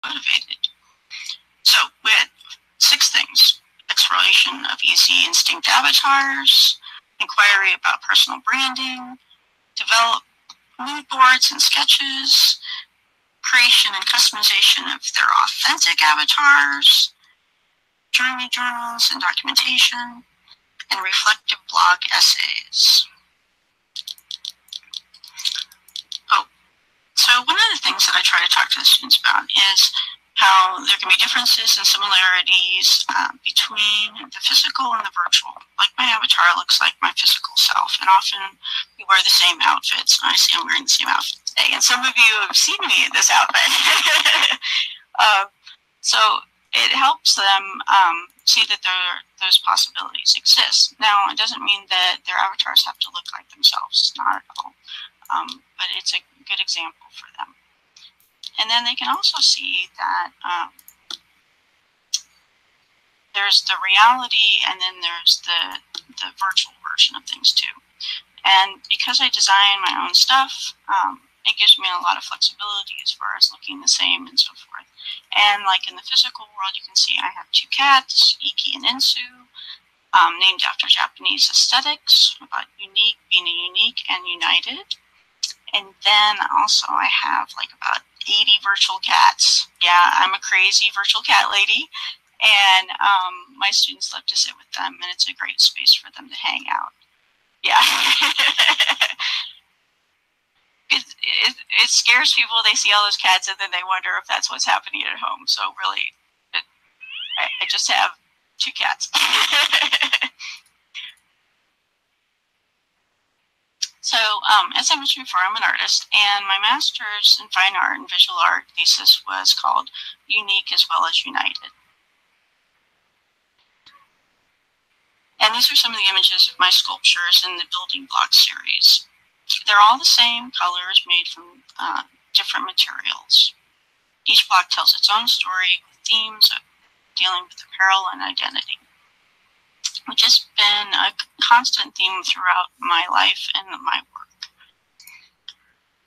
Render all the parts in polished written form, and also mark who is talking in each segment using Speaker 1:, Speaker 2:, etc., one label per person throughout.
Speaker 1: motivated. So we had 6 things: exploration of easy instinct avatars, inquiry about personal branding, develop mood boards and sketches, creation and customization of their authentic avatars, journey journals and documentation, and reflective blog essays. Oh, so one of the things that I try to talk to the students about is how there can be differences and similarities between the physical and the virtual. Like my avatar looks like my physical self, and often we wear the same outfits. And I see I'm wearing the same outfit today, and some of you have seen me in this outfit. So it helps them see that those possibilities exist. Now, it doesn't mean that their avatars have to look like themselves, not at all. But it's a good example for them. And then they can also see that there's the reality, and then there's the virtual version of things too. And because I design my own stuff, it gives me a lot of flexibility as far as looking the same and so forth. And like in the physical world, you can see I have 2 cats, Iki and Insu, named after Japanese aesthetics, about unique, being unique and united. And then also I have like about 80 virtual cats. Yeah, I'm a crazy virtual cat lady. And my students love to sit with them, and it's a great space for them to hang out. Yeah. It scares people. They see all those cats, and then they wonder if that's what's happening at home. So really, I just have 2 cats. So as I mentioned before, I'm an artist, and my master's in fine art and visual art thesis was called Unique as Well as United. And these are some of the images of my sculptures in the building block series. They're all the same colors, made from different materials. Each block tells its own story with themes of dealing with apparel and identity, which has been a constant theme throughout my life and my work.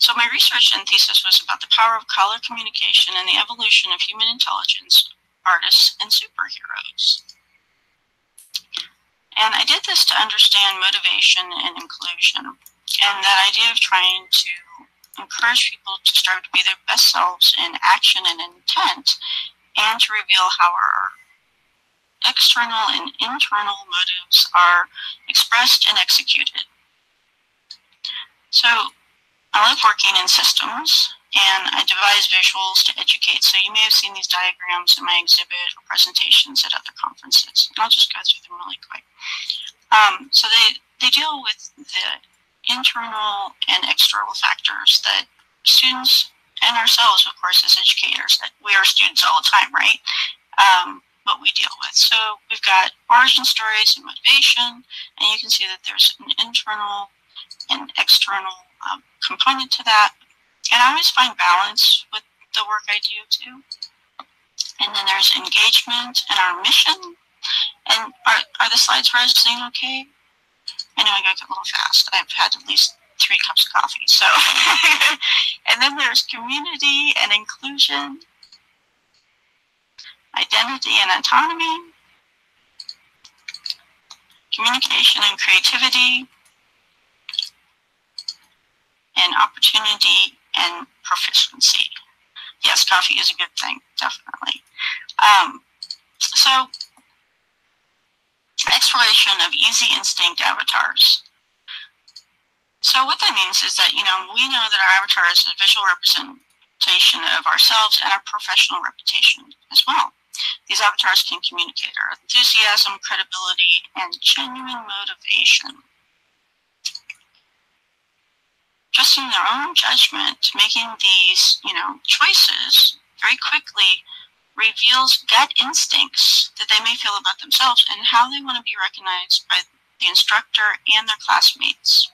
Speaker 1: So my research and thesis was about the power of color communication and the evolution of human intelligence, artists, and superheroes. And I did this to understand motivation and inclusion, and that idea of trying to encourage people to strive to be their best selves in action and intent, and to reveal how our external and internal motives are expressed and executed. So I like working in systems, and I devise visuals to educate. So you may have seen these diagrams in my exhibit or presentations at other conferences. And I'll just go through them really quick. So they deal with the internal and external factors that students and ourselves, of course, as educators, that we are students all the time, right? What we deal with. So we've got origin stories and motivation, and you can see that there's an internal and external component to that. And I always find balance with the work I do too. And then there's engagement and our mission. And are the slides rising okay? I know I got a little fast. I've had at least 3 cups of coffee. So, and then there's community and inclusion, identity and autonomy, communication and creativity, and opportunity and proficiency. Yes, coffee is a good thing, definitely. So, exploration of easy instinct avatars. So what that means is that, we know that our avatar is a visual representation of ourselves and our professional reputation as well. These avatars can communicate our enthusiasm, credibility, and genuine motivation. Trusting their own judgment, making these, choices very quickly reveals gut instincts that they may feel about themselves and how they want to be recognized by the instructor and their classmates.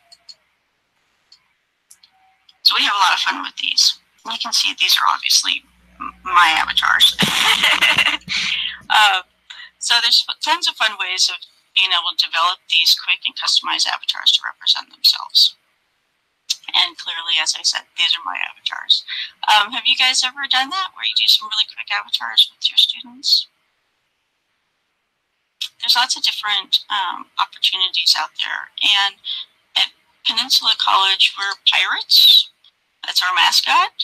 Speaker 1: So we have a lot of fun with these. You can see these are obviously my avatars. So there's tons of fun ways of being able to develop these quick and customized avatars to represent themselves. And clearly, as I said, these are my avatars. Have you guys ever done that, where you do some really quick avatars with your students? There's lots of different opportunities out there. And at Peninsula College, we're pirates. That's our mascot.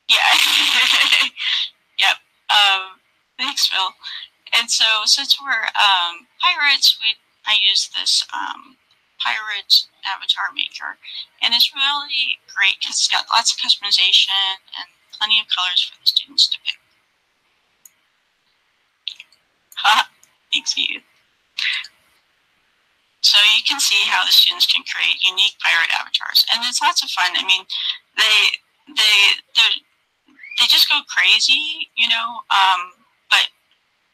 Speaker 1: Yeah. Yep. Thanks, Phil. And so since we're pirates, I use this pirate avatar maker. And it's really great because it's got lots of customization and plenty of colors for the students to pick. Thanks, you. So you can see how the students can create unique pirate avatars, and it's lots of fun. I mean, they just go crazy, you know. But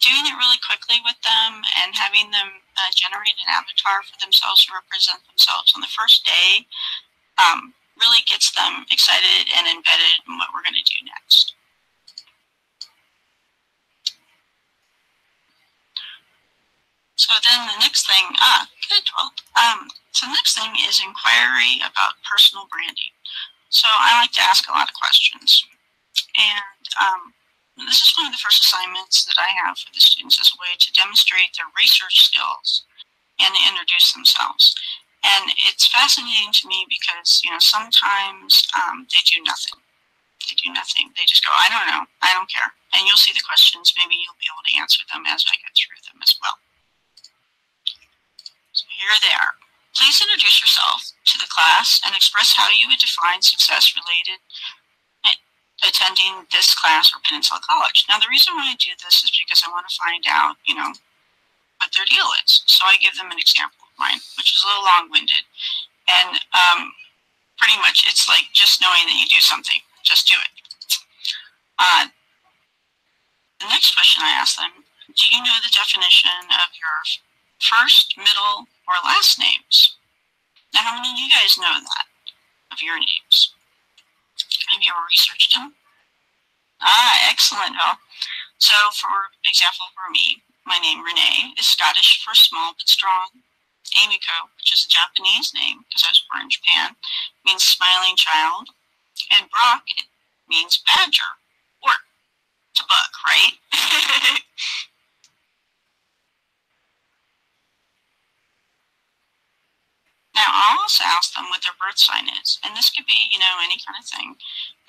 Speaker 1: doing it really quickly with them and having them generate an avatar for themselves to represent themselves on the first day really gets them excited and embedded in what we're going to do next. So then the next thing, good, well, so the next thing is inquiry about personal branding. So I like to ask a lot of questions. And this is one of the first assignments that I have for the students as a way to demonstrate their research skills and introduce themselves. And it's fascinating to me because, you know, sometimes they do nothing. They do nothing. They just go, I don't know. I don't care. And you'll see the questions. Maybe you'll be able to answer them as I go through them as well. So here they are. Please introduce yourself to the class and express how you would define success related attending this class or Peninsula College. Now, the reason why I do this is because I want to find out, you know, what their deal is. So I give them an example of mine, which is a little long-winded. And pretty much it's like just knowing that you do something. Just do it. The next question I ask them, do you know the definition of your first, middle, or last names? Now, how many of you guys know that, of your names? Have you ever researched them? Excellent. Well, so for example, for me, my name Renne is Scottish for small but strong. Emiko, which is a Japanese name because I was born in Japan, means smiling child. And Brock, it means badger, or to buck, right? Now, I'll also ask them what their birth sign is. And this could be, you know, any kind of thing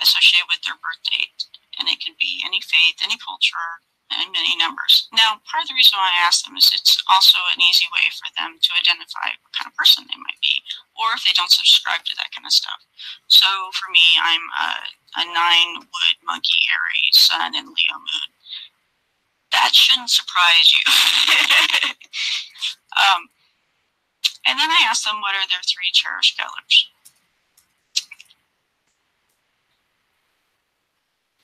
Speaker 1: associated with their birth date. And it could be any faith, any culture, and many numbers. Now, part of the reason why I ask them is it's also an easy way for them to identify what kind of person they might be, or if they don't subscribe to that kind of stuff. So for me, I'm a 9-wood monkey Aries sun and Leo moon. That shouldn't surprise you. And then I ask them what are their 3 cherished colors.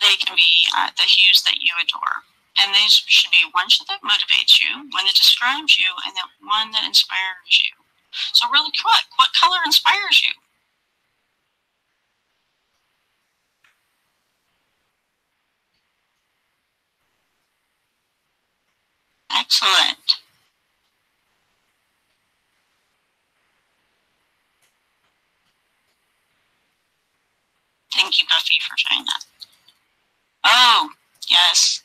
Speaker 1: They can be the hues that you adore. And these should be one that motivates you, one that describes you, and then one that inspires you. So really quick, what color inspires you? Excellent. Thank you, Buffy, for sharing that. Oh, yes.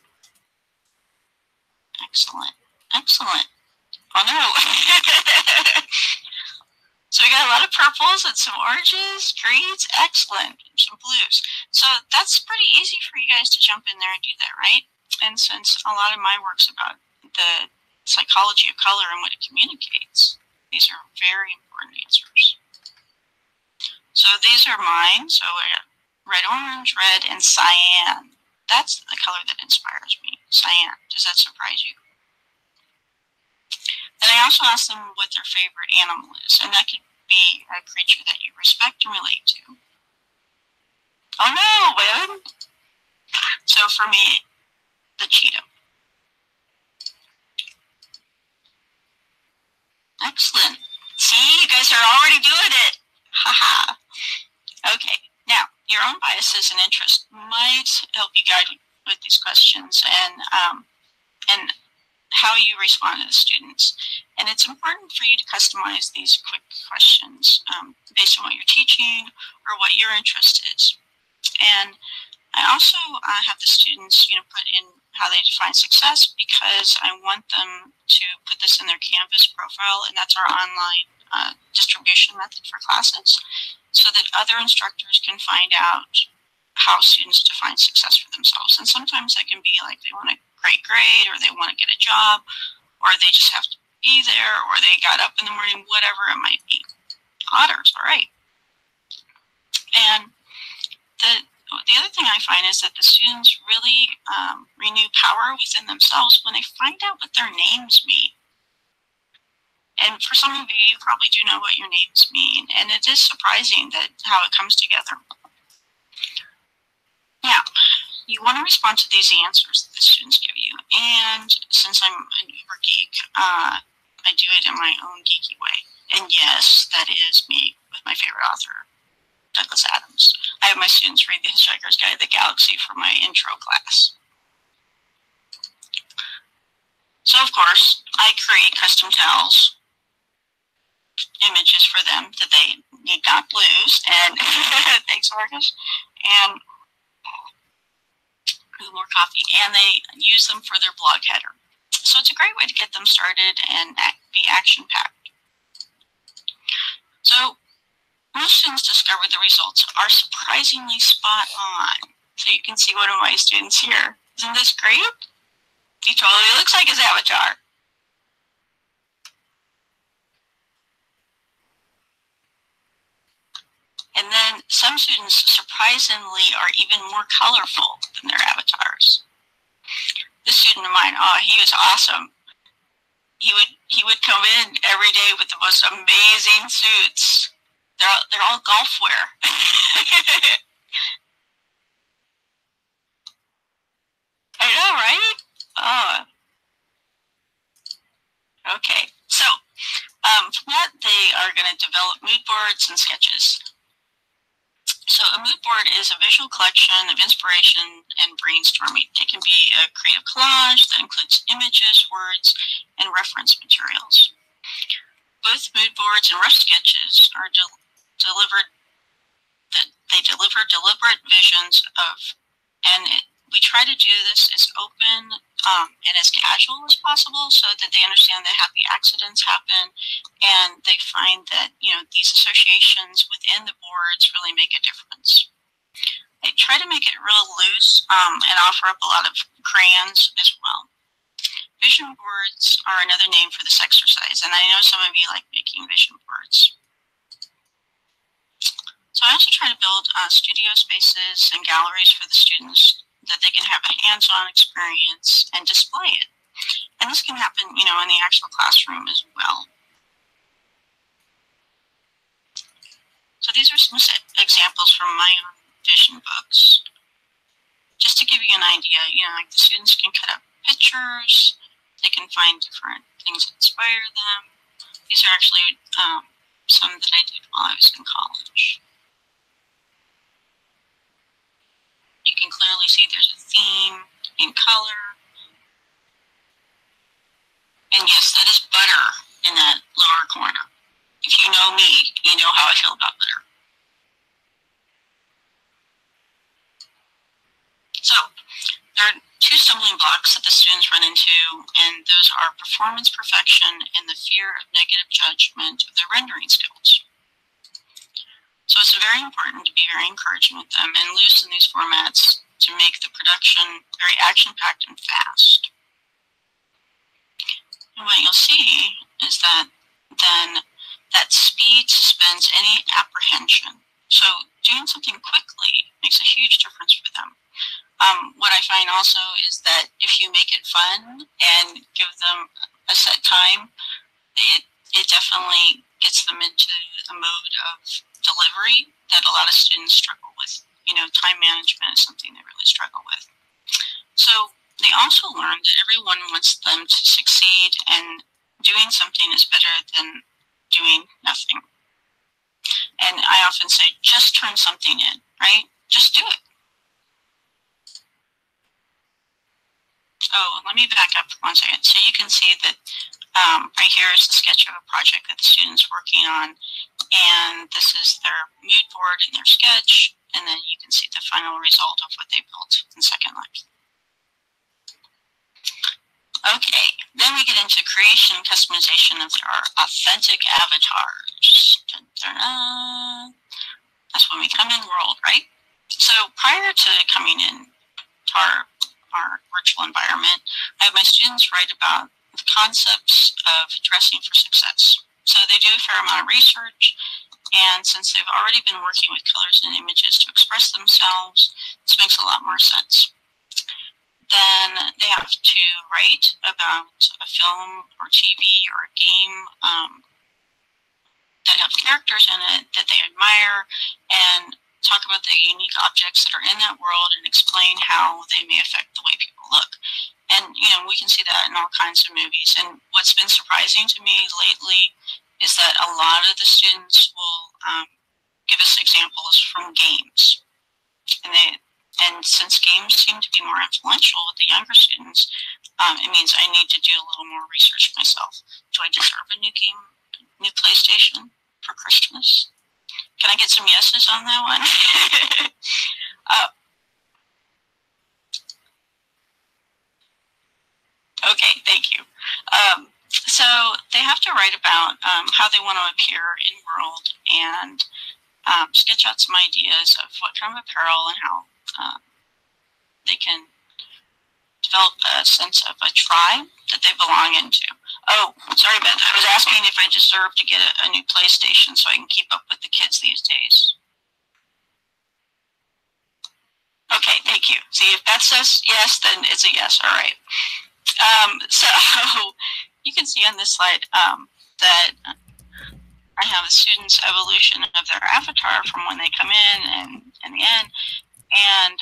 Speaker 1: Excellent. Excellent. Oh, no. So we got a lot of purples and some oranges, greens, excellent, some blues. So that's pretty easy for you guys to jump in there and do that, right? And since a lot of my work's about the psychology of color and what it communicates, these are very important answers. So these are mine. So I got red, orange, red, and cyan. That's the color that inspires me, cyan. Does that surprise you? Then I also ask them what their favorite animal is, and that could be a creature that you respect and relate to. Oh no, man! So for me, the cheetah. Excellent. See, you guys are already doing it. Haha. Okay, now your own biases and interests might help you guide with these questions, and how you respond to the students. And it's important for you to customize these quick questions based on what you're teaching or what your interest is. And I also have the students, put in how they define success, because I want them to put this in their Canvas profile, and that's our online distribution method for classes, so that other instructors can find out how students define success for themselves. And sometimes that can be like they want a great grade, or they want to get a job, or they just have to be there, or they got up in the morning, whatever it might be. Otters, all right. And the other thing I find is that the students really renew power within themselves when they find out what their names mean. And for some of you, you probably do know what your names mean, and it is surprising that how it comes together. Now, you want to respond to these answers that the students give you, and since I'm an uber geek, I do it in my own geeky way. And yes, that is me with my favorite author, Douglas Adams. I have my students read The Hitchhiker's Guide to the Galaxy for my intro class. So, of course, I create custom tells, images for them that they need not lose. And thanks, Marcus. And more coffee. And they use them for their blog header. So it's a great way to get them started and be action-packed. So most students discovered the results are surprisingly spot on. So you can see one of my students here. Isn't this great? He totally looks like his avatar. And then some students, surprisingly, are even more colorful than their avatars. This student of mine, oh, he was awesome. He would come in every day with the most amazing suits. They're all golf wear. I know, right? Oh. Okay. So, from that, they are going to develop mood boards and sketches. So a mood board is a visual collection of inspiration and brainstorming. It can be a creative collage that includes images, words, and reference materials. Both mood boards and rough sketches are they deliver deliberate visions of, and we try to do this as open and as casual as possible, so that they understand that happy accidents happen, and they find that these associations within the boards really make a difference. I try to make it real loose and offer up a lot of crayons as well. Vision boards are another name for this exercise, and I know some of you like making vision boards. So I also try to build studio spaces and galleries for the students that they can have a hands-on experience and display it. And this can happen, in the actual classroom as well. So these are some examples from my own vision books. Just to give you an idea, like the students can cut up pictures, they can find different things that inspire them. These are actually some that I did while I was in college. You can clearly see there's a theme in color. And yes, that is butter in that lower corner. If you know me, you know how I feel about butter. So there are two stumbling blocks that the students run into, and those are performance perfection and the fear of negative judgment of their rendering skills. So it's very important to be very encouraging with them and loose in these formats to make the production very action-packed and fast. And what you'll see is that then that speed suspends any apprehension. So doing something quickly makes a huge difference for them. What I find also is that if you make it fun and give them a set time, it definitely gets them into the mode of delivery that a lot of students struggle with. Time management is something they really struggle with. So they also learn that everyone wants them to succeed, and doing something is better than doing nothing. And I often say, just turn something in, right? Just do it. Oh, let me back up for 1 second. So you can see that right here is the sketch of a project that the student's working on, and this is their mood board and their sketch, and then you can see the final result of what they built in Second Life. Okay, then we get into creation and customization of their authentic avatars. Dun-dun-dun. That's when we come in world, right? So prior to coming in to our virtual environment, I have my students write about the concepts of dressing for success. So they do a fair amount of research, and since they've already been working with colors and images to express themselves, this makes a lot more sense. Then they have to write about a film or TV or a game that have characters in it that they admire, and talk about the unique objects that are in that world and explain how they may affect the way people look. And, you know, we can see that in all kinds of movies. And what's been surprising to me lately is that a lot of the students will give us examples from games. And since games seem to be more influential with the younger students, it means I need to do a little more research myself. Do I deserve a new game, new PlayStation for Christmas? Can I get some yeses on that one? Okay, thank you. So they have to write about how they want to appear in world, and sketch out some ideas of what kind of apparel and how they can develop a sense of a tribe that they belong into. Oh, sorry, Beth. I was asking if I deserve to get a new PlayStation so I can keep up with the kids these days. Okay, thank you. See, if that says yes, then it's a yes. All right. So you can see on this slide that I have the students' evolution of their avatar from when they come in and the end. And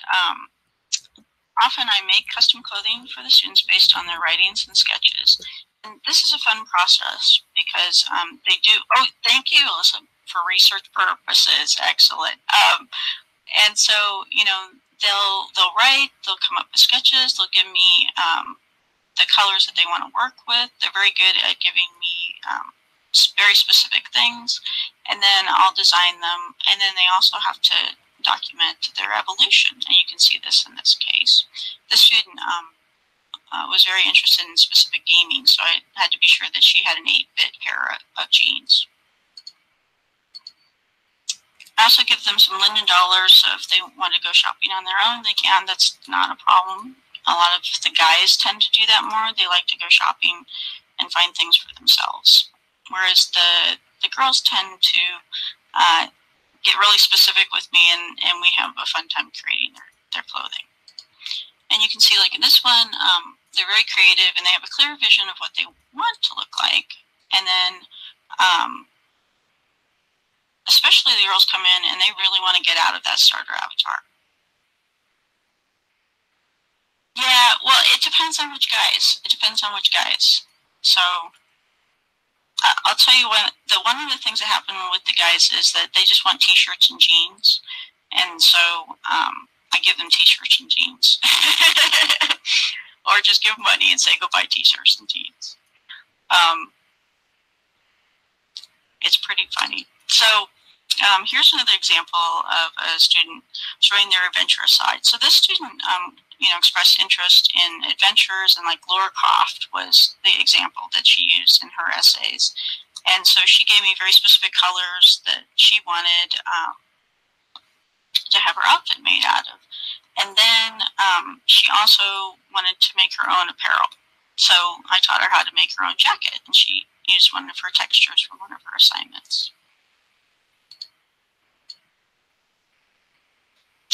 Speaker 1: often I make custom clothing for the students based on their writings and sketches. And this is a fun process because they do, oh, thank you, Alyssa, for research purposes. Excellent. And so, you know, they'll write, they'll come up with sketches, they'll give me the colors that they want to work with. They're very good at giving me very specific things, and then I'll design them, and then they also have to document their evolution, and you can see this in this case. The student was very interested in specific gaming, so I had to be sure that she had an 8-bit pair of jeans. I also give them some Linden dollars, so if they want to go shopping on their own, they can. That's not a problem. A lot of the guys tend to do that more. They like to go shopping and find things for themselves. Whereas the girls tend to get really specific with me, and we have a fun time creating their clothing. And you can see, like in this one, they're very creative, and they have a clear vision of what they want to look like. And then especially the girls come in, and they really want to get out of that starter avatar. Yeah, well, it depends on which guys. It depends on which guys. So I'll tell you one of the things that happen with the guys is that they just want t-shirts and jeans. And so I give them t-shirts and jeans. Or just give them money and say, go buy t-shirts and jeans. It's pretty funny. So here's another example of a student showing their adventurous side. So this student, you know, expressed interest in adventures, and like Laura Croft was the example that she used in her essays. And so she gave me very specific colors that she wanted to have her outfit made out of. And then she also wanted to make her own apparel. So I taught her how to make her own jacket, and she used one of her textures from one of her assignments.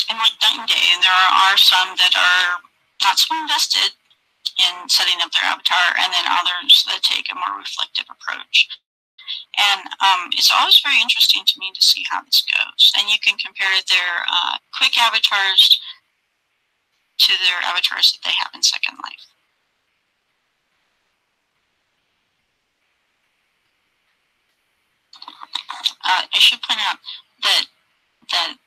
Speaker 1: And like night and day, there are some that are not so invested in setting up their avatar, and then others that take a more reflective approach. And it's always very interesting to me to see how this goes. And you can compare their quick avatars to their avatars that they have in Second Life. I should point out that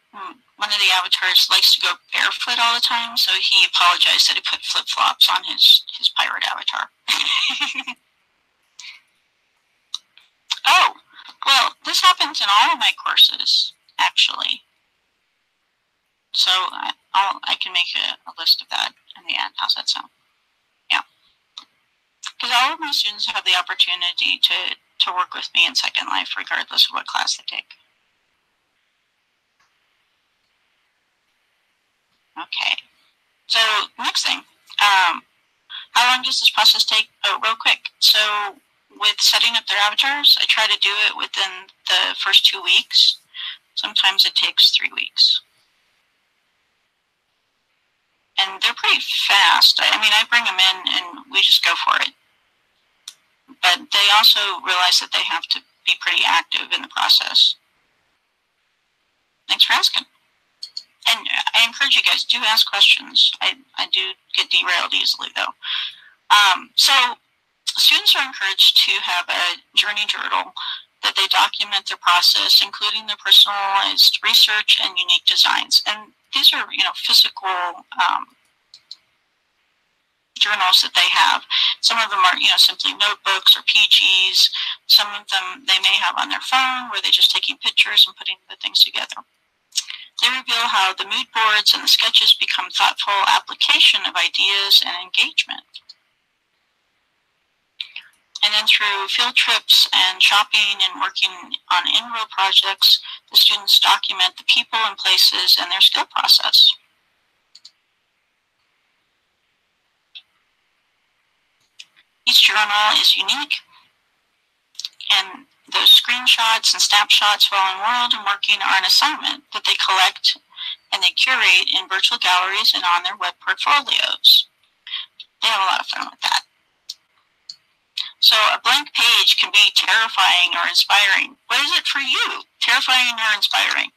Speaker 1: one of the avatars likes to go barefoot all the time, so he apologized that he put flip-flops on his pirate avatar. Oh, well, this happens in all of my courses, actually. So I can make a list of that in the end. How's that sound? Yeah. Because all of my students have the opportunity to work with me in Second Life, regardless of what class they take. Okay. So next thing, how long does this process take? Oh, real quick. So with setting up their avatars, I try to do it within the first 2 weeks. Sometimes it takes 3 weeks. And they're pretty fast. I mean, I bring them in and we just go for it. But they also realize that they have to be pretty active in the process. Thanks for asking. And I encourage you guys, do ask questions. I do get derailed easily, though. So students are encouraged to have a journey journal that they document their process, including their personalized research and unique designs. And these are, physical journals that they have. Some of them are, simply notebooks or PGs. Some of them they may have on their phone where they're just taking pictures and putting the things together. They reveal how the mood boards and the sketches become thoughtful application of ideas and engagement. And then through field trips and shopping and working on in-row projects, the students document the people and places and their skill process. Each journal is unique, and those screenshots and snapshots while in world and working are an assignment that they collect and they curate in virtual galleries and on their web portfolios. They have a lot of fun with that. So a blank page can be terrifying or inspiring. What is it for you? Terrifying or inspiring?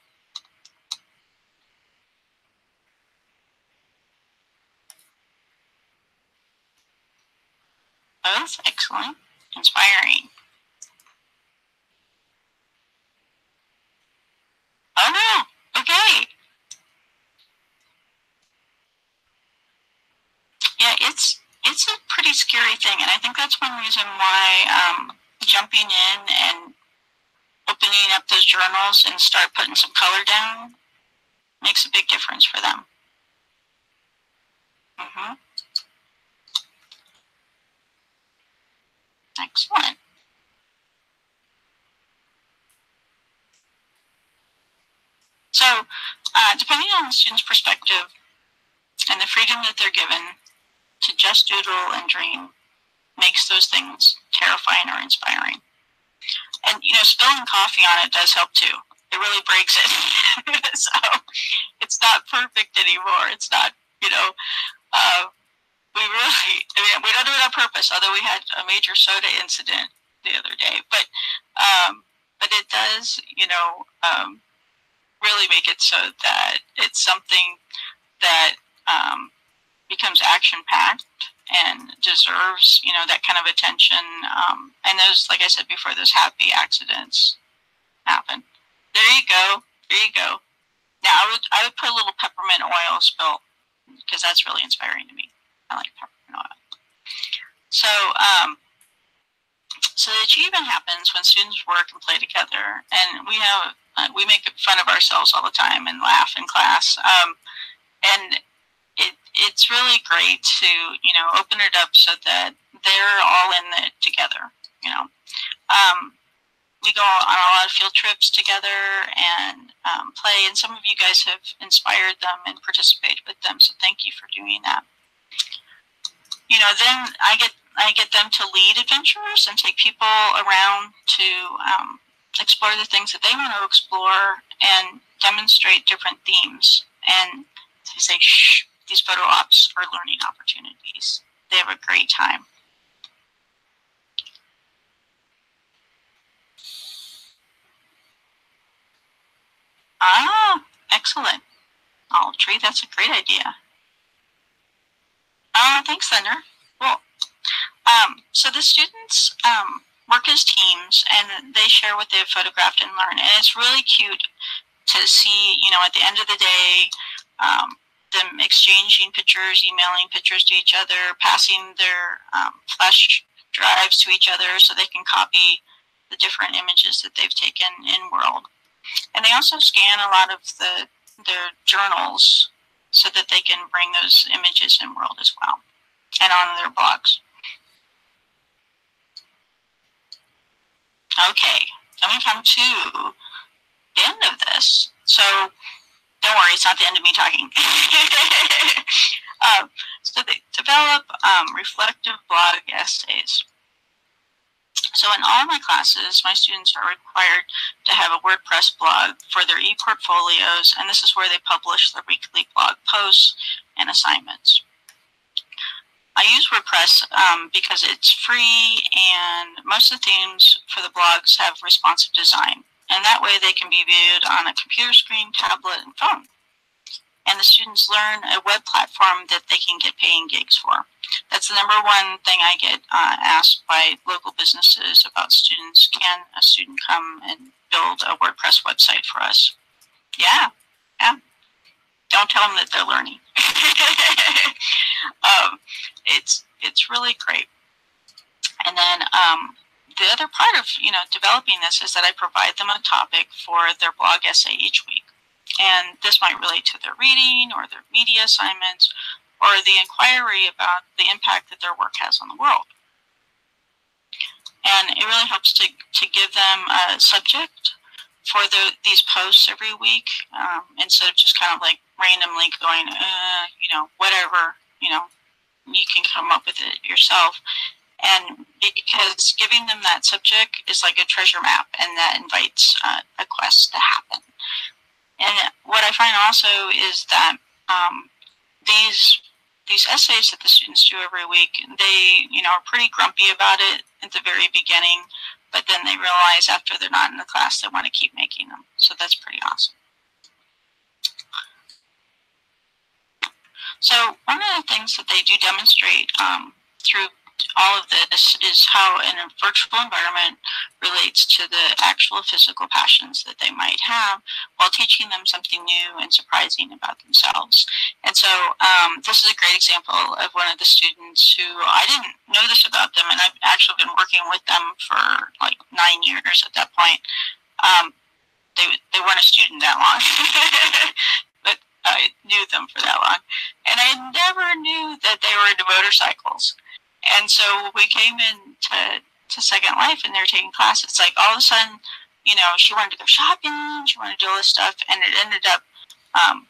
Speaker 1: Both? Excellent. Inspiring. Oh no! Okay. Yeah, it's a pretty scary thing, and I think that's one reason why jumping in and opening up those journals and start putting some color down makes a big difference for them. Excellent. So, depending on the student's perspective and the freedom that they're given to just doodle and dream makes those things terrifying or inspiring. And, spilling coffee on it does help too. It really breaks it. So, it's not perfect anymore. It's not, we don't do it on purpose, although we had a major soda incident the other day. But it does, really make it so that it's something that becomes action-packed and deserves, that kind of attention. And those, like I said before, those happy accidents happen. There you go. There you go. Now, I would put a little peppermint oil spill because that's really inspiring to me. I like peppermint oil. So, so the achievement happens when students work and play together, and we make fun of ourselves all the time and laugh in class. And it's really great to open it up so that they're all in it together. We go on a lot of field trips together and play, and some of you guys have inspired them and participated with them, so thank you for doing that. Then I get them to lead adventures and take people around to explore the things that they want to explore and demonstrate different themes. And they say, shh, these photo ops are learning opportunities. They have a great time. Ah, excellent. Olive tree, that's a great idea. Thanks, Thunder. Well, so the students work as teams, and they share what they've photographed and learned, and it's really cute to see, you know, at the end of the day, them exchanging pictures, emailing pictures to each other, passing their flash drives to each other so they can copy the different images that they've taken in World. And they also scan a lot of their journals so that they can bring those images in World as well, and on their blogs. Okay, then we come to the end of this. So don't worry, it's not the end of me talking. So they develop reflective blog essays. So in all of my classes, my students are required to have a WordPress blog for their e-portfolios, and this is where they publish their weekly blog posts and assignments. I use WordPress because it's free, and most of the themes for the blogs have responsive design. And that way they can be viewed on a computer screen, tablet, and phone. And the students learn a web platform that they can get paying gigs for. That's the #1 thing I get asked by local businesses about students. Can a student come and build a WordPress website for us? Yeah. Don't tell them that they're learning. It's really great. And then the other part of, you know, developing this is that I provide them a topic for their blog essay each week. And this might relate to their reading or their media assignments or the inquiry about the impact that their work has on the world. And it really helps to give them a subject for these posts every week, instead of just kind of like randomly going, you know, whatever, you know, you can come up with it yourself. And because giving them that subject is like a treasure map, and that invites a quest to happen. And what I find also is that these essays that the students do every week, they, you know, are pretty grumpy about it at the very beginning, but then they realize after they're not in the class they want to keep making them. So that's pretty awesome. So one of the things that they do demonstrate through all of this is how in a virtual environment relates to the actual physical passions that they might have while teaching them something new and surprising about themselves. And so this is a great example of one of the students who, I didn't know this about them, and I've actually been working with them for like 9 years at that point. They weren't a student that long, but I knew them for that long. And I never knew that they were into motorcycles. And so we came into Second Life, and they were taking classes. It's like all of a sudden, you know, she wanted to go shopping, she wanted to do all this stuff, and it ended up,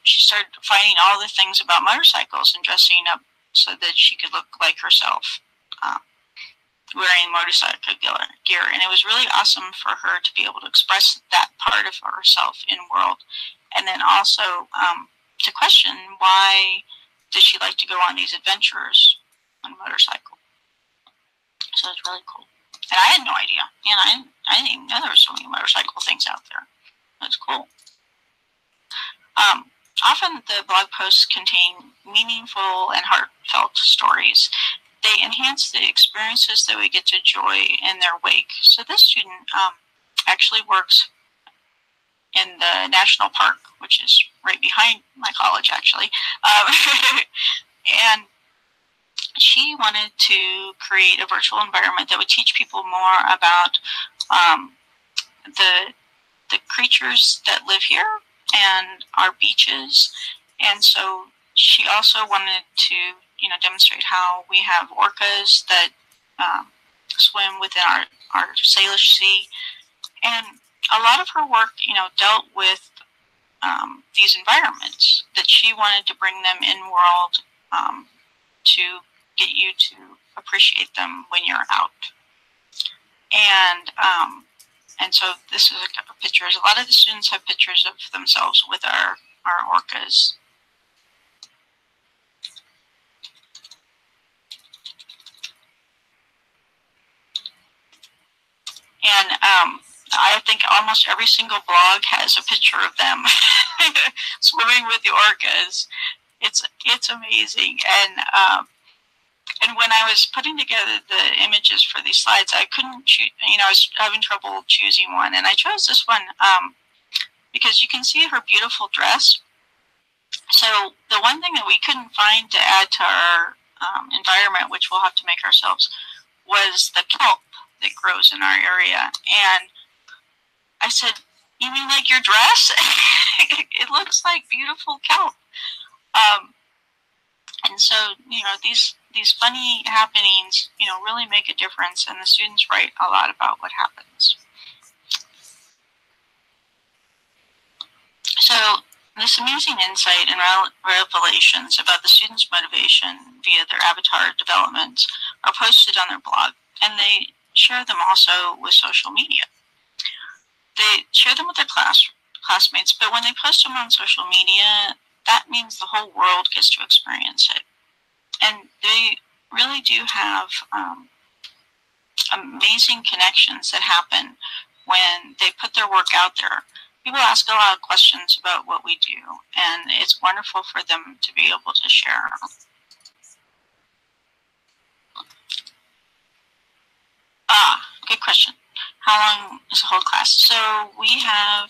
Speaker 1: she started finding all the things about motorcycles and dressing up so that she could look like herself, wearing motorcycle gear. And it was really awesome for her to be able to express that part of herself in World, and then also to question why did she like to go on these adventures on a motorcycle. So it's really cool. And I had no idea. And I didn't even know there were so many motorcycle things out there. That's cool. Often the blog posts contain meaningful and heartfelt stories. They enhance the experiences that we get to enjoy in their wake. So this student actually works in the national park, which is right behind my college, actually. And she wanted to create a virtual environment that would teach people more about the creatures that live here and our beaches. And so she also wanted to, you know, demonstrate how we have orcas that swim within our Salish Sea. And a lot of her work, you know, dealt with these environments that she wanted to bring them in World to get you to appreciate them when you're out. And so this is a couple of pictures. A lot of the students have pictures of themselves with our orcas. And I think almost every single blog has a picture of them swimming with the orcas. It's amazing. And when I was putting together the images for these slides, I couldn't choose, you know, I was having trouble choosing one. And I chose this one because you can see her beautiful dress. So the one thing that we couldn't find to add to our environment, which we'll have to make ourselves, was the kelp that grows in our area. And I said, "You mean like your dress?" It looks like beautiful kelp. And so, you know, these funny happenings, you know, really make a difference, and the students write a lot about what happens. So this amazing insight and revelations about the students' motivation via their avatar development are posted on their blog, and they share them also with social media. They share them with their classmates, but when they post them on social media, that means the whole world gets to experience it. And they really do have amazing connections that happen when they put their work out there. People ask a lot of questions about what we do, and it's wonderful for them to be able to share. Good question. How long is the whole class? So we have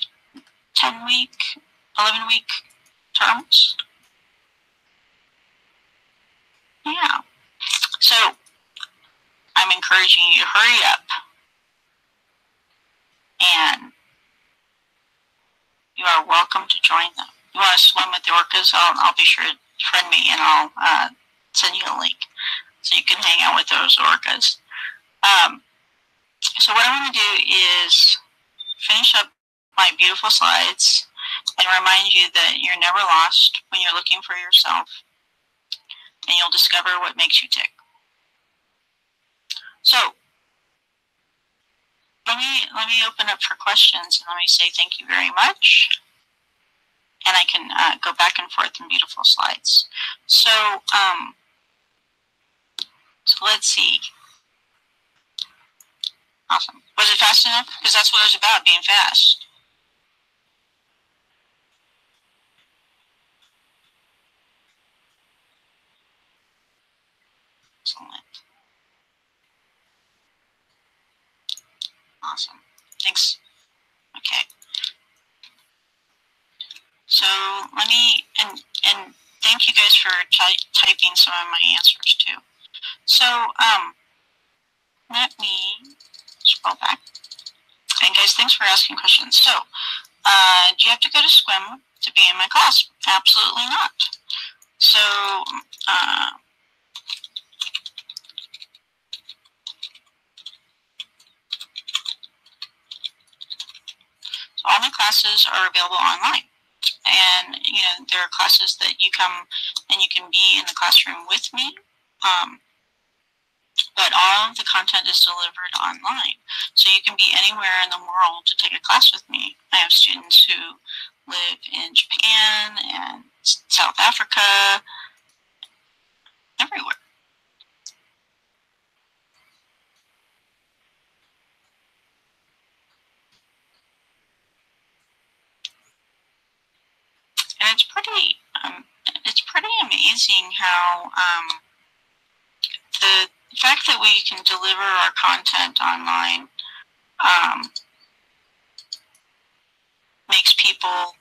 Speaker 1: 10-week, 11-week terms. Yeah. So I'm encouraging you to hurry up, and you are welcome to join them. You want to swim with the orcas? I'll be sure to friend me, and I'll send you a link so you can hang out with those orcas. So what I want to do is finish up my beautiful slides and remind you that you're never lost when you're looking for yourself, and you'll discover what makes you tick. So let me open up for questions, and let me say thank you very much. And I can go back and forth in beautiful slides. So let's see. Awesome. Was it fast enough? Because that's what it was about, being fast. Excellent. Awesome. Thanks. Okay. So let me, and thank you guys for typing some of my answers too. So let me scroll back. And guys, thanks for asking questions. So do you have to go to swim to be in my class? Absolutely not. So all my classes are available online. And, you know, there are classes that you come and you can be in the classroom with me. But all of the content is delivered online. So you can be anywhere in the world to take a class with me. I have students who live in Japan and South Africa, everywhere. And it's pretty amazing how the fact that we can deliver our content online makes people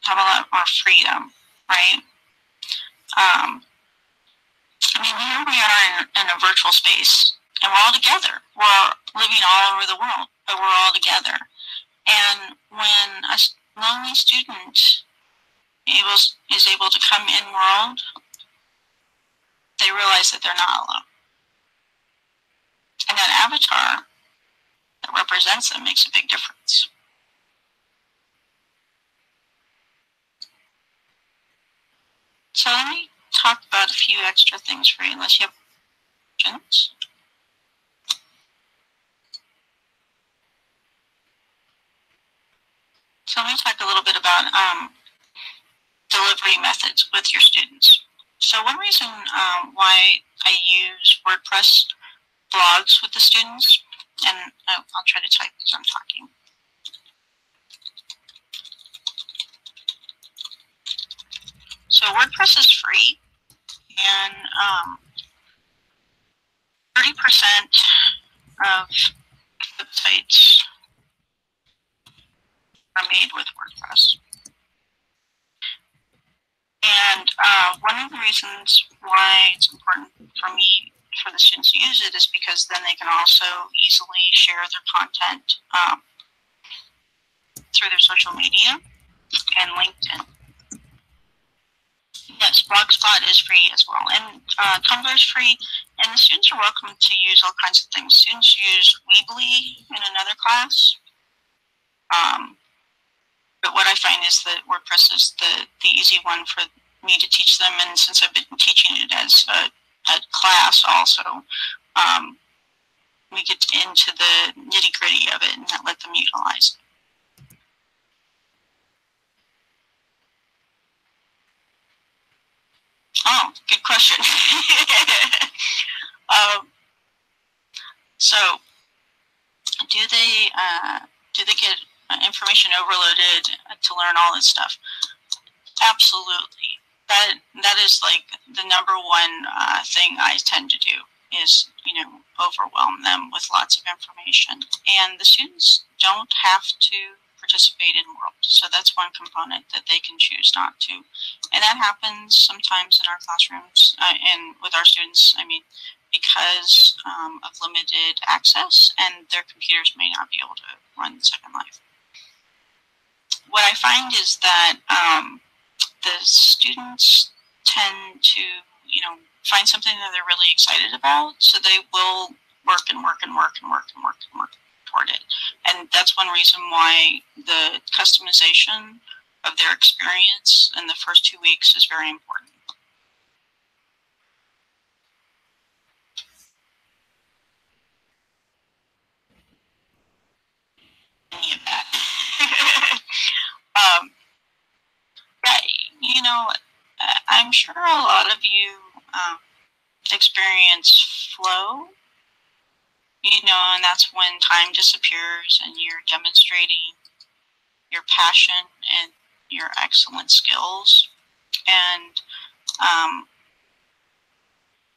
Speaker 1: have a lot more freedom, right? I mean, here we are in a virtual space, and we're all together. We're living all over the world, but we're all together. And when a lonely student is able to come in world, they realize that they're not alone. And that avatar that represents them makes a big difference. So let me talk about a few extra things for you, unless you have questions. So let me talk a little bit about delivery methods with your students. So one reason why I use WordPress blogs with the students, and I'll try to type as I'm talking. So WordPress is free, and 30% of websites are made with WordPress. And one of the reasons why it's important for me, for the students to use it, is because then they can also easily share their content through their social media and LinkedIn. Yes, Blogspot is free as well, and Tumblr is free, and the students are welcome to use all kinds of things. Students use Weebly in another class, but what I find is that WordPress is the easy one for me to teach them, and since I've been teaching it as a class also, we get into the nitty-gritty of it and let them utilize it. Oh, good question. So, do they get information overloaded to learn all this stuff? Absolutely. That is like the number one thing I tend to do is, overwhelm them with lots of information. And the students don't have to participate in World. So that's one component that they can choose not to. And that happens sometimes in our classrooms and with our students, because of limited access, and their computers may not be able to run Second Life. What I find is that the students tend to, find something that they're really excited about, so they will work toward it. And that's one reason why the customization of their experience in the first 2 weeks is very important. Any of that. I'm sure a lot of you experience flow, and that's when time disappears and you're demonstrating your passion and your excellent skills. And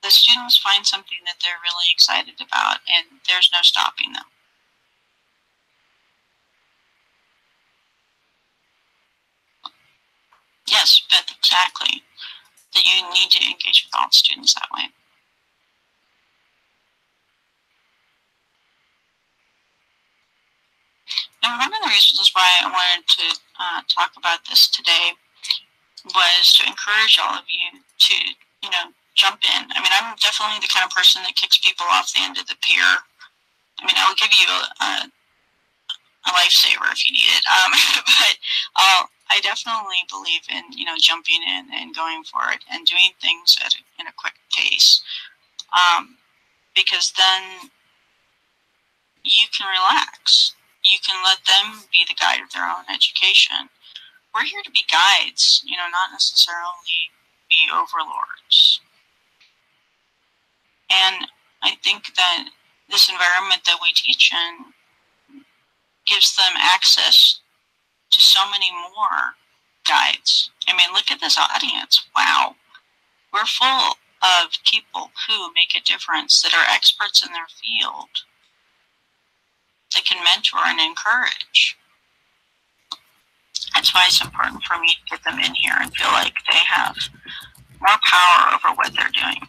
Speaker 1: the students find something that they're really excited about, and there's no stopping them. Yes, Beth, exactly. That you need to engage with all the students that way. And one of the reasons why I wanted to talk about this today was to encourage all of you to, jump in. I'm definitely the kind of person that kicks people off the end of the pier. I'll give you a lifesaver if you need it, but I definitely believe in, jumping in and going for it and doing things in a quick pace, because then you can relax. You can let them be the guide of their own education. We're here to be guides, not necessarily be overlords. And I think that this environment that we teach in gives them access to so many more guides. Look at this audience. Wow. We're full of people who make a difference, that are experts in their field, that can mentor and encourage. That's why it's important for me to get them in here and feel like they have more power over what they're doing.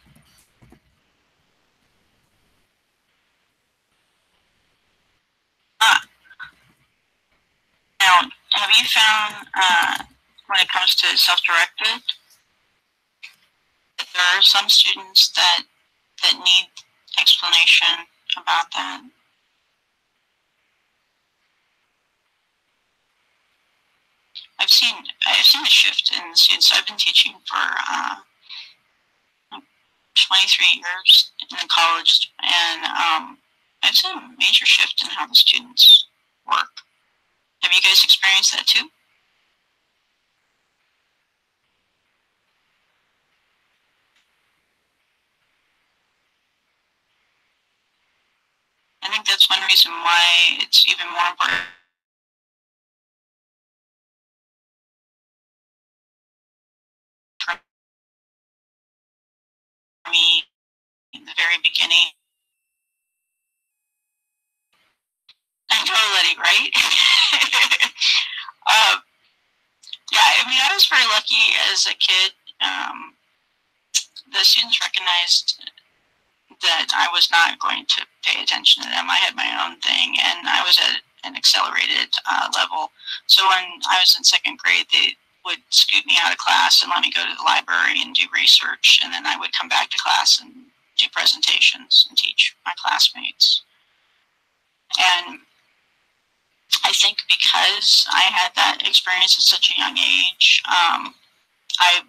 Speaker 1: Now, have you found, when it comes to self-directed, that there are some students that need explanation about that? I've seen a shift in the students. I've been teaching for 23 years in college, and I've seen a major shift in how the students work. Have you guys experienced that too? I think that's one reason why it's even more important for me in the very beginning. totally, right? Yeah, I mean, I was very lucky as a kid. The students recognized that I was not going to pay attention to them. I had my own thing, and I was at an accelerated level. So when I was in second grade, they would scoot me out of class and let me go to the library and do research, and then I would come back to class and do presentations and teach my classmates. And I think because I had that experience at such a young age, I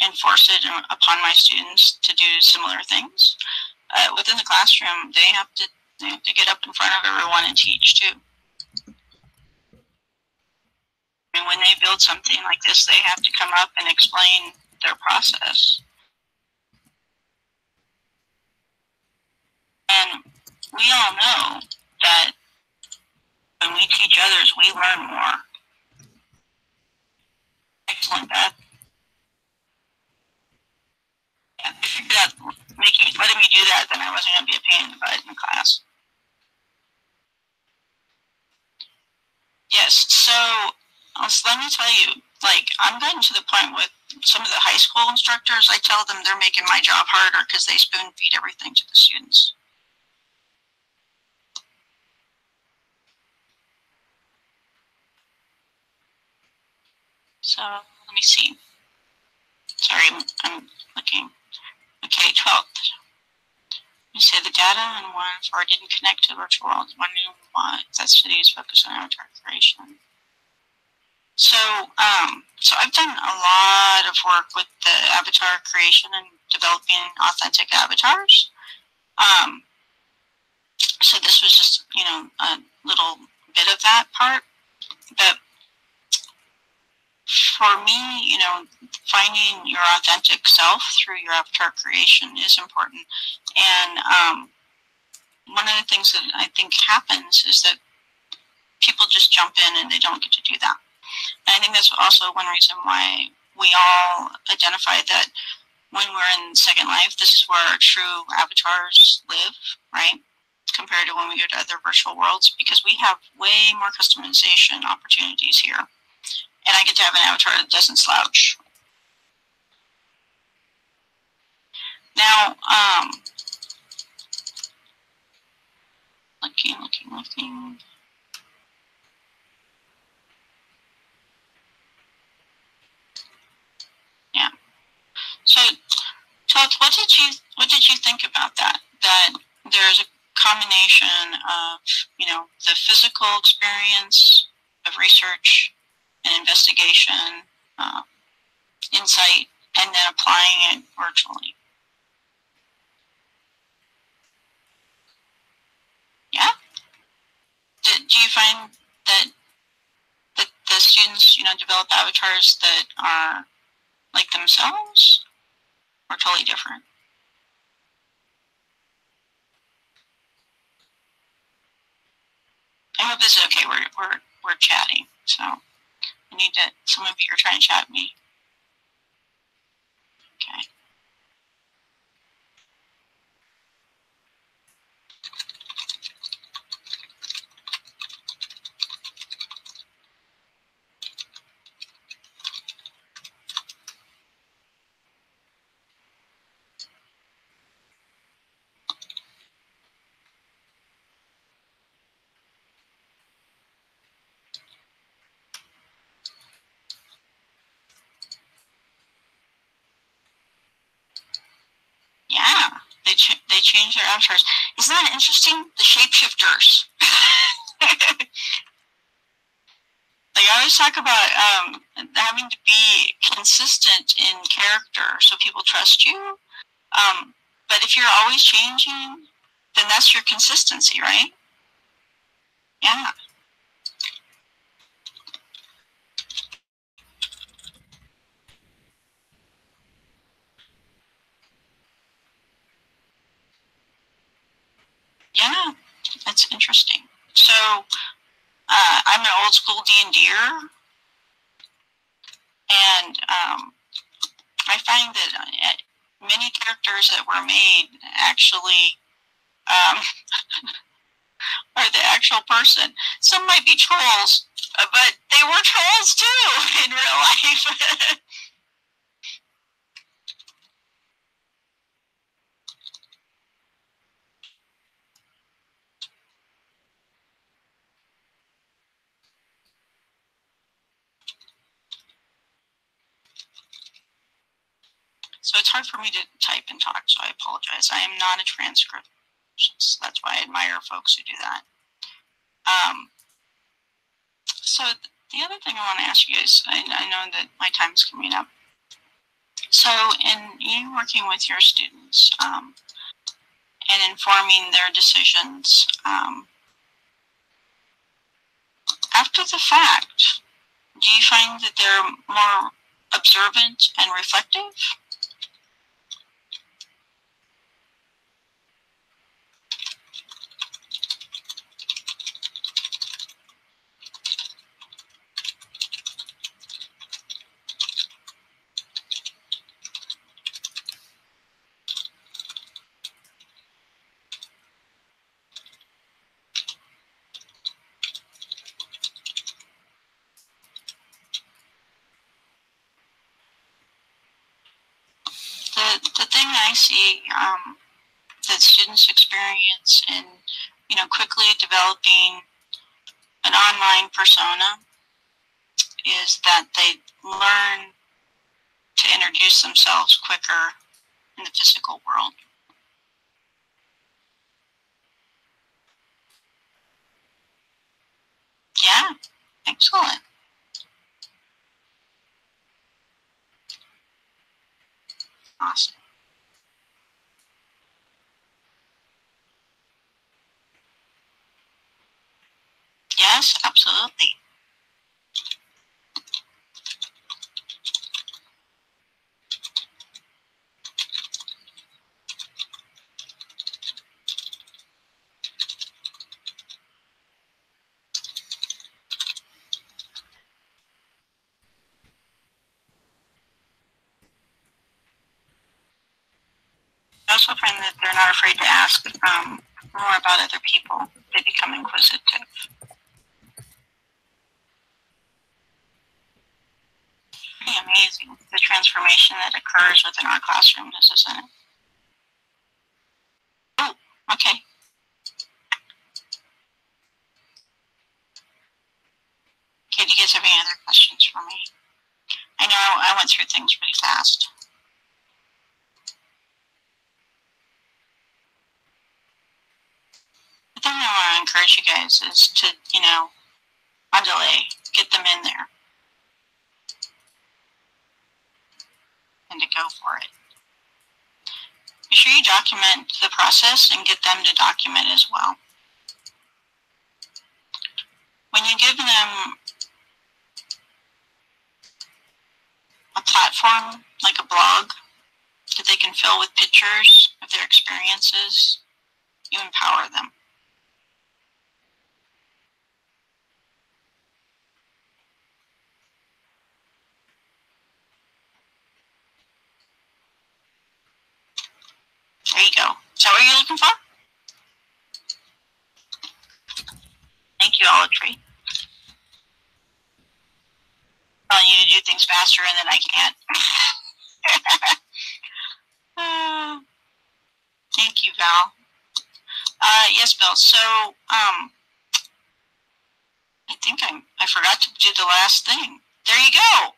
Speaker 1: enforce it upon my students to do similar things. Within the classroom, they have to get up in front of everyone and teach too. And when they build something like this, they have to come up and explain their process. And we all know that when we teach others, we learn more. Excellent, Beth. Yeah, I figured out letting me do that, then I wasn't going to be a pain in the butt in the class. Yes, so let me tell you, like, I'm getting to the point with some of the high school instructors, I tell them they're making my job harder because they spoon feed everything to the students. So let me see. Sorry, I'm looking. Okay, 12th. You say the data and one for didn't connect to the virtual world. Wondering why that study is focused on avatar creation. So, so I've done a lot of work with the avatar creation and developing authentic avatars. So this was just, you know, a little bit of that part. But for me, you know, finding your authentic self through your avatar creation is important. And one of the things that I think happens is that people just jump in and they don't get to do that. And I think that's also one reason why we all identify that when we're in Second Life, this is where our true avatars live, right? Compared to when we go to other virtual worlds, because we have way more customization opportunities here. And I get to have an avatar that doesn't slouch. Now, looking. Yeah. So, Todd, what did you think about that? That there's a combination of, you know, the physical experience of research and investigation, insight, and then applying it virtually. Yeah. Do you find that the students, you know, develop avatars that are like themselves, or totally different? I hope this is okay. We're chatting, so I need to. Some of you are trying to chat me. Okay. Yeah, they change their avatars. Isn't that interesting? The shapeshifters. Like I always talk about having to be consistent in character so people trust you. But if you're always changing, then that's your consistency, right? Yeah. Yeah, that's interesting. So I'm an old school D&D'er, and I find that many characters that were made actually or the actual person. Some might be trolls, but they were trolls too in real life. So it's hard for me to type and talk, so I apologize. I am not a transcript. So that's why I admire folks who do that. So the other thing I want to ask you guys, I know that my time is coming up. So in you working with your students and informing their decisions, after the fact, do you find that they're more observant and reflective? The thing I see that students experience in, quickly developing an online persona is that they learn to introduce themselves quicker in the physical world. Yeah, excellent. Awesome. Yes, absolutely. I also find that they're not afraid to ask more about other people. They become inquisitive. Pretty amazing, the transformation that occurs within our classrooms, isn't it? Oh, okay. Okay, do you guys have any other questions for me? I know I went through things pretty fast. The thing I want to encourage you guys is to, on delay, get them in there and to go for it. Be sure you document the process and get them to document as well. When you give them a platform, like a blog, that they can fill with pictures of their experiences, you empower them. There you go. Is that what you're looking for? Thank you, Olive Tree. Telling you to do things faster and then I can't. Thank you, Val. Yes, Bill. So, I think I forgot to do the last thing. There you go.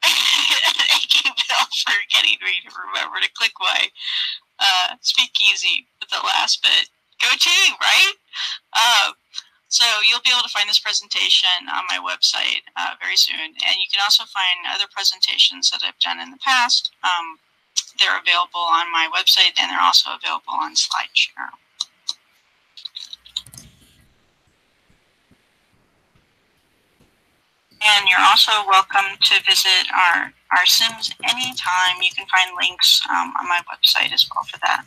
Speaker 1: Thank you, Bill, for getting me to remember to click my speakeasy with the last bit. Go team, right? So you'll be able to find this presentation on my website very soon. And you can also find other presentations that I've done in the past. They're available on my website, and they're also available on SlideShare. And you're also welcome to visit our Sims anytime. You can find links on my website as well for that.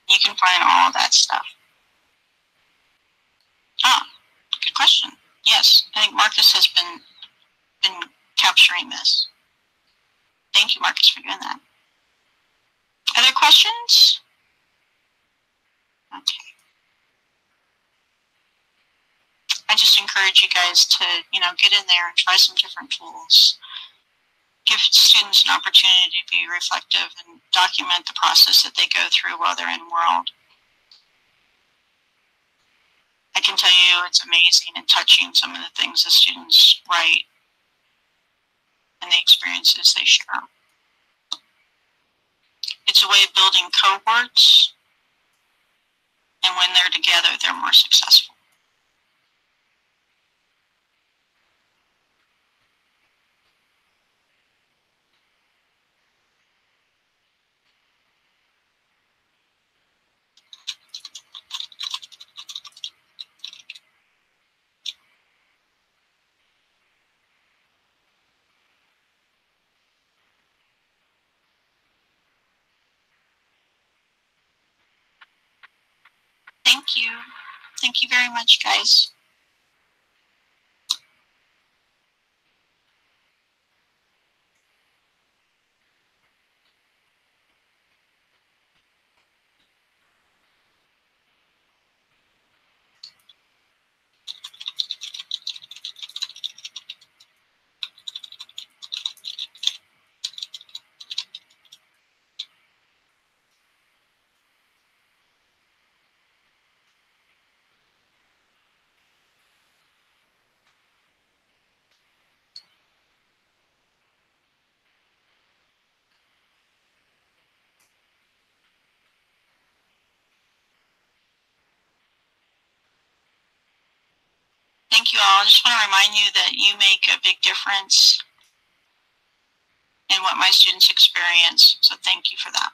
Speaker 1: You can find all that stuff. Ah, good question. Yes, I think Marcus has been capturing this. Thank you, Marcus, for doing that. Other questions? Okay. I just encourage you guys to, get in there and try some different tools. Give students an opportunity to be reflective and document the process that they go through while they're in World. I can tell you it's amazing and touching some of the things the students write and the experiences they share. It's a way of building cohorts, and when they're together, they're more successful. Thank you. Thank you very much, guys. Thank you all. I just want to remind you that you make a big difference in what my students experience. So thank you for that.